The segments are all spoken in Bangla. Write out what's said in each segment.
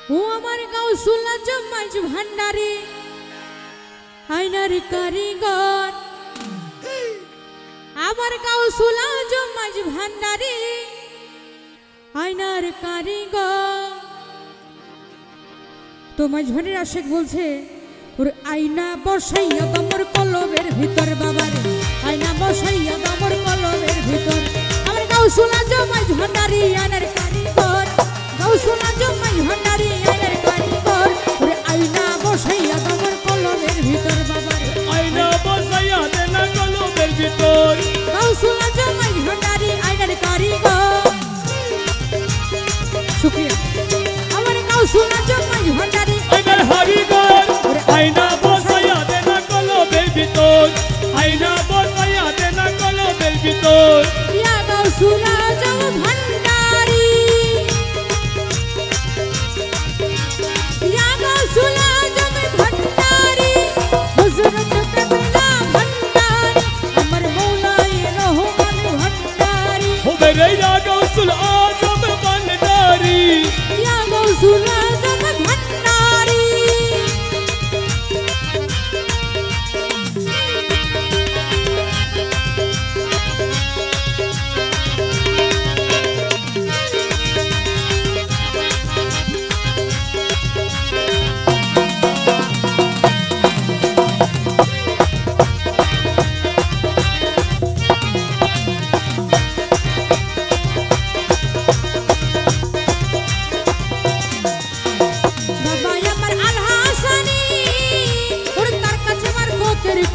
ও আমার গাউসুল আজম মাইজ ভান্ডারি আইনার কারিগর আমার গাউসুল আজম মাইজ ভান্ডারি আইনার কারিগর তো মাইজ ভান্ডারি আশেক বলছে ওর আয়না বসাইয়া তোমার কলবের ভিতর বাবারে আয়না বসাইয়া তোমার কলবের ভিতর আমার গাউসুল আজম মাইজ ভান্ডারি আইনার কারিগর গাউসুল আজম মাইজ ভান্ডারি আইনার কারিগর ওর আয়না বসাইয়া তোমার কলবের ভিতর বাবারে আয়না বসাইয়া দেনা কলবের ভিতর গাউসুল আজম মাইজ ভান্ডারি আইনার কারিগর শুকরিয়া আমার গাউসুল আজম মাইজ ভান্ডারি আইনার কারিগর আয়না বসাইয়া দেনা কলবের ভিতর আয়না বসাইয়া দেনা কলবের ভিতর ইয়া গাউসুল আজম ভান্ডারি ইয়া গাউসুল আজম ভান্ডারি হযরত কাবলা ভান্ডারি আমার মৌলাই রহমান ভান্ডারি ও মেরে ইয়া গাউসুল আজম ভান্ডারি ইয়া গাউসুল আজম ভান্ডারি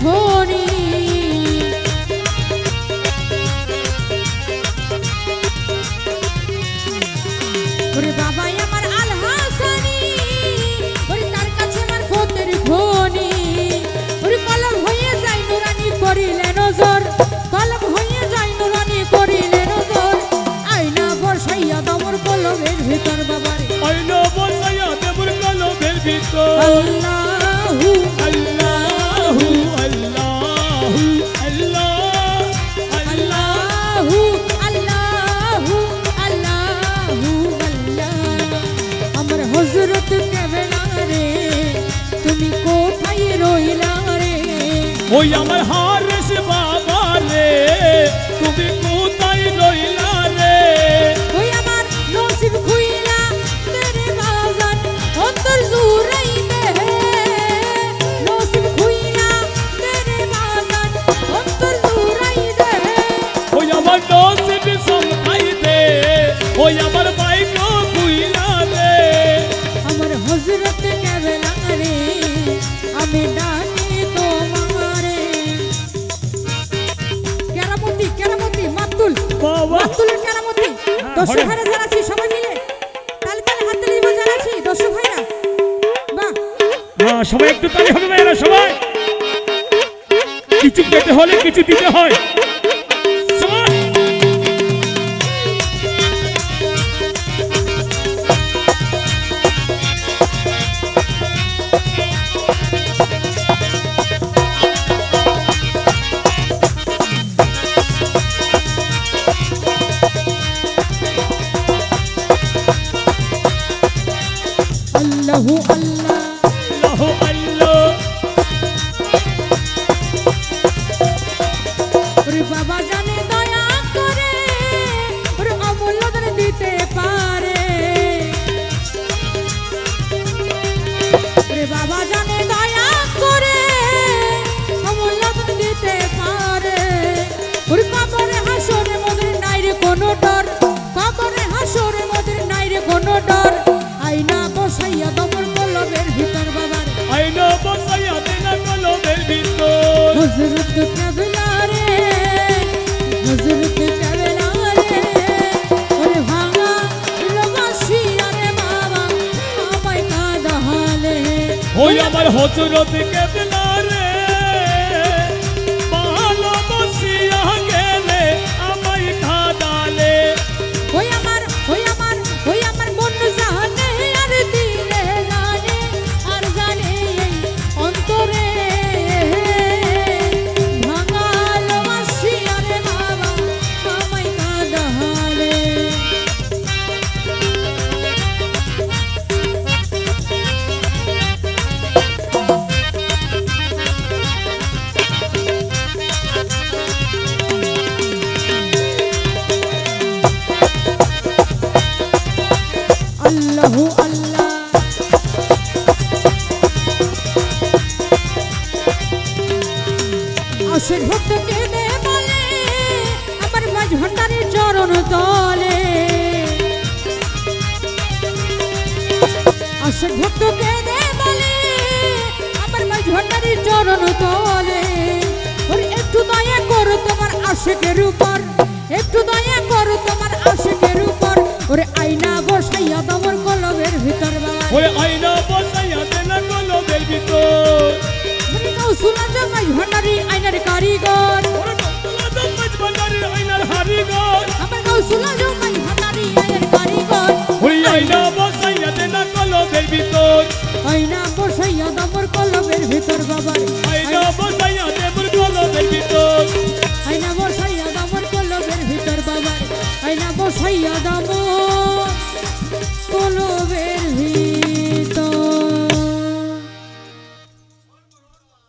খনি ওরে বাবা আমার আল হাসানি ওরে তার কাছে আমার ফতের খনি ওরে কলম হয়ে যায় নুরানি করিলে নজর কলম হয়ে যায় নুরানি করিলে নজর আয়না বসাইয়া দমর কলমের ভিতর বাবারে আয়না বসাইয়া দেবর কলবের ভিতর আল্লাহু আল্লাহু আল্লাহু আল্লাহু আল্লাহু আল্লাহু আল্লাহ আমার হযরত কেবলা রে তুমি কোথায় রইলা রে ওই আমার হারেস বাবা রে তুমি কোথায় রইলা রে ওই আমার নসিব খুইলা তেরে বাজান অন্তর জুরাই দে নসিব খুইলা তেরে বাজান অন্তর জুরাই দে ওই আমার নসিব সম্পাই দে ওই আমার বাইক খুইলা দে আমার হযরত কেবলা রে আমি ডাকি তোমারে কেরামতি কেরামতি মাতুল বাবা মাতুলের কেরামতি দর্শক ভাইরা যারা আছি সবাই মিলে তালি তালি হাত তালি দিয়ে যারা আছি দর্শক ভাইরা বাহ হ্যাঁ সবাই একটু তালি হবে ভাইরা সবাই কিছু পেতে হলে কিছু দিতে হয় সবাই আল্লাহু আল্লাহ আল্লাহু আল্লাহ ওরে বাবা জানে দয়া করে ওরে অমূল্য দান দিতে পারে ওরে বাবা জানে দয়া করে অমূল্য দান দিতে পারে ওরে কবরে হাসরে মোদের নাই রে কোনো ডর কবরে হাসরে মোদের নাই রে কোনো ডর আয়না বসাইয়া দমর কলবের ভিতর বাবার আয়না বসাইয়া দেনা কলবের ভিতর হযরত কেবলা রে হযরত কেবলা রে ওরে ভাঙা রবাসিয়া রে বাবা আমায় কাঁদালে ওই আমার হযরত কেবলা রে ভালো বসিয়া গেলে আমায় কাঁদালে ওই আমার মন জানে আর দিলে জানে আর জানে এই অন্তরে ভাঙাল বাসিয়া রে বাবা আমায় কাঁদালে আল্লাহ আশেক ভক্ত কেঁদে বলে আমার মাঝ ভান্ডারের চরণ তলে আশেক ভক্ত কেঁদে বলে আমার মাঝ ভান্ডারের চরণ তলে ওর একটু দয়া করো তোমার আশেকের উপর একটু দয়া করো তোমার আশেকের উপর ওরে আয়না বসাইয়া তোমার কলবের ভিতর বাবা ওরে আয়না বসাইয়া দে না কলবের ভিতর মনে কাউসুলা জমাই ভান্ডারি আয়নার কারিগর ওরে কৌশলা জমাই ভান্ডারি আয়নার হারিগর আমার কাউসুলা জমাই ভান্ডারি আয়নার কারিগর ওরে আয়না বসাইয়া দে না কলবের ভিতর আয়না বসাইয়া তোমার কলবের ভিতর বাবার